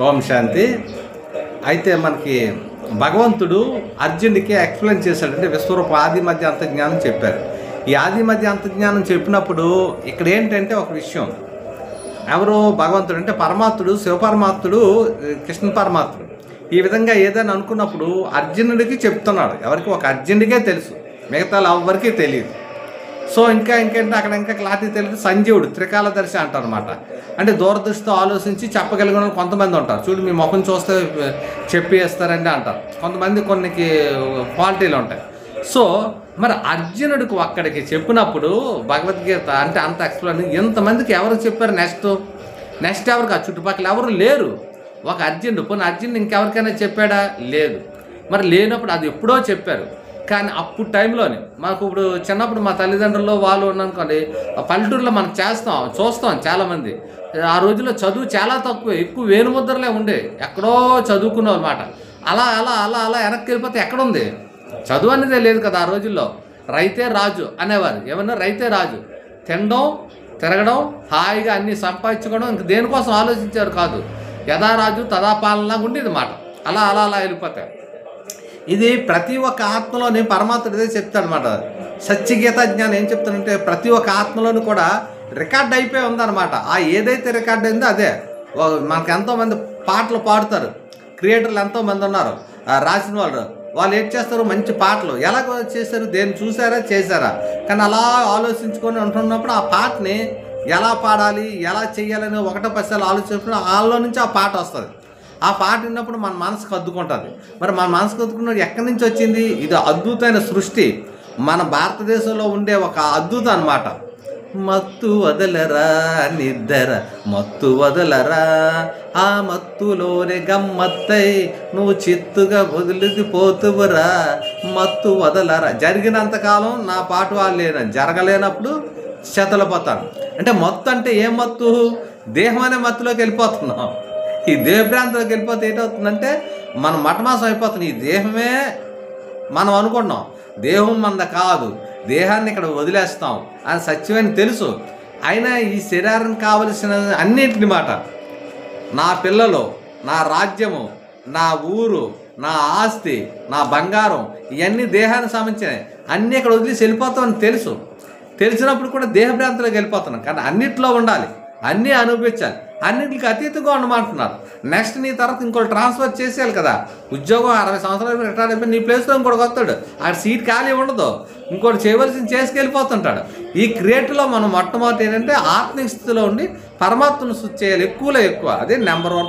ఓం శాంతి. అయితే మనకి భగవంతుడు అర్జునుడికి ఎక్స్ప్లెయిన్ చేశాడంటే విశ్వరూప ఆది మధ్య అంతజ్ఞానం చెప్పారు. ఈ ఆది మధ్య అంతజ్ఞానం చెప్పినప్పుడు ఇక్కడ ఏంటంటే ఒక విషయం, ఎవరు భగవంతుడు అంటే పరమాత్ముడు, శివపరమాత్ముడు, కృష్ణ పరమాత్ముడు ఈ విధంగా ఏదైనా అనుకున్నప్పుడు అర్జునుడికి చెప్తున్నాడు. ఎవరికి? ఒక అర్జునుడికే తెలుసు, మిగతా ఎవరికీ తెలియదు. సో ఇంకేంటే అక్కడ ఇంకా క్లారిటీ తెలియదు. సంజీవుడు త్రికాలదర్శి అంటారు అనమాట. అంటే దూరదృష్టితో ఆలోచించి చెప్పగలిగిన కొంతమంది ఉంటారు. చూడు మీ ముఖం చూస్తే చెప్పేస్తారండి అంటారు. కొంతమంది కొన్ని క్వాలిటీలు ఉంటాయి. సో మరి అర్జునుడికి అక్కడికి చెప్పినప్పుడు భగవద్గీత అంటే అంత ఎక్స్ప్లెయిన్ ఎంతమందికి ఎవరికి చెప్పారు? నెక్స్ట్ ఎవరికి? ఆ చుట్టుపక్కల ఎవరు లేరు. ఒక అర్జునుడు, పోనీ అర్జునుడు ఇంకెవరికైనా చెప్పాడా? లేదు. మరి లేనప్పుడు అది ఎప్పుడో చెప్పారు. కానీ అప్పుడు టైంలోనే మాకు ఇప్పుడు చిన్నప్పుడు మా తల్లిదండ్రులు వాళ్ళు ఉన్నారనుకోండి, పల్లెటూరులో మనం చూస్తాం చాలామంది. ఆ రోజుల్లో చదువు చాలా తక్కువ, ఎక్కువ వేలుముద్రలే ఉండే, ఎక్కడో చదువుకున్నావు అన్నమాట. అలా అలా అలా అలా వెనక్కి వెళ్ళిపోతే ఎక్కడుంది చదువు అనేదే లేదు కదా. ఆ రోజుల్లో రైతే రాజు అనేవారు. ఏమన్నా రైతే రాజు, తినడం తిరగడం హాయిగా అన్నీ సంపాదించుకోవడం, ఇంక దేనికోసం ఆలోచించారు కాదు. యథా రాజు తదా పాలనలాగా ఉండేది మాట. అలా అలా అలా వెళ్ళిపోతాయి. ఇది ప్రతి ఒక్క ఆత్మలోని పరమాత్ముడు ఇదే చెప్తాడనమాట. సత్యగీత జ్ఞానం ఏం చెప్తాడంటే ప్రతి ఒక్క ఆత్మలోని కూడా రికార్డ్ అయిపోయి ఉందన్నమాట. ఆ ఏదైతే రికార్డ్ అయిందో అదే. మనకు ఎంతోమంది పాటలు పాడుతారు, క్రియేటర్లు ఎంతోమంది ఉన్నారు, రాసిన వాళ్ళు ఏం చేస్తారు, మంచి పాటలు ఎలా చేశారు, దేన్ని చూసారా చేశారా, కానీ అలా ఆలోచించుకొని ఉంటున్నప్పుడు ఆ పాటని ఎలా పాడాలి ఎలా చేయాలని ఒకటో పైసలు ఆలోచించుకుని వాళ్ళలో నుంచి ఆ పాట వస్తుంది. ఆ పాట విన్నప్పుడు మన మనసుకు అద్దుకుంటుంది. మరి మన మనసుకు అద్దుకున్నప్పుడు ఎక్కడి నుంచి వచ్చింది? ఇది అద్భుతమైన సృష్టి, మన భారతదేశంలో ఉండే ఒక అద్భుతం అన్నమాట. మత్తు వదలరా నిద్దర మత్తు వదలరా, ఆ మత్తులోనే గమ్మత్తై నువ్వు చిత్తుగా వదిలిపోతువురా, మత్తు వదలరా. జరిగినంతకాలం నా పాట వాళ్ళు జరగలేనప్పుడు చెతలపోతాను. అంటే మత్తు అంటే ఏం మత్తు? దేహం అనే మత్తులోకి వెళ్ళిపోతున్నాం. ఈ దేహభ్రాంతిలోకి వెళ్ళిపోతే ఏంటవుతుందంటే మనం మటమాసం అయిపోతుంది. ఈ దేహమే మనం అనుకుంటున్నాం, దేహం మనది కాదు, దేహాన్ని ఇక్కడ వదిలేస్తాం అని సత్యమని తెలుసు. అయినా ఈ శరీరం కావలసిన అన్నింటిని మాట, నా పిల్లలు, నా రాజ్యము, నా ఊరు, నా ఆస్తి, నా బంగారం, ఇవన్నీ దేహానికి సంబంధించినవి, అన్నీ ఇక్కడ వదిలేసి వెళ్ళిపోతామని తెలుసు. తెలిసినప్పుడు కూడా దేహభ్రాంతిలోకి వెళ్ళిపోతున్నాం. కానీ అన్నిట్లో ఉండాలి, అన్నీ అనుభవించాలి, అన్నింటికి అతీతంగా ఉండమంటున్నారు. నెక్స్ట్ నీ తర్వాత ఇంకోటి ట్రాన్స్ఫర్ చేసేయాలి కదా. ఉద్యోగం 60 సంవత్సరాలు రిటైర్ అయిపోయి నీ ప్లేస్లో ఇంకోటి వస్తాడు, ఆ సీట్ ఖాళీ ఉండదు, ఇంకోటి చేయవలసింది చేసుకెళ్ళిపోతుంటాడు. ఈ క్రియేటివ్లో మనం మొట్టమొదటి ఏంటంటే ఆత్మిక స్థితిలో ఉండి పరమాత్మను శుద్ధి చేయాలి, ఎక్కువలో ఎక్కువ. అదే నెంబర్ 1.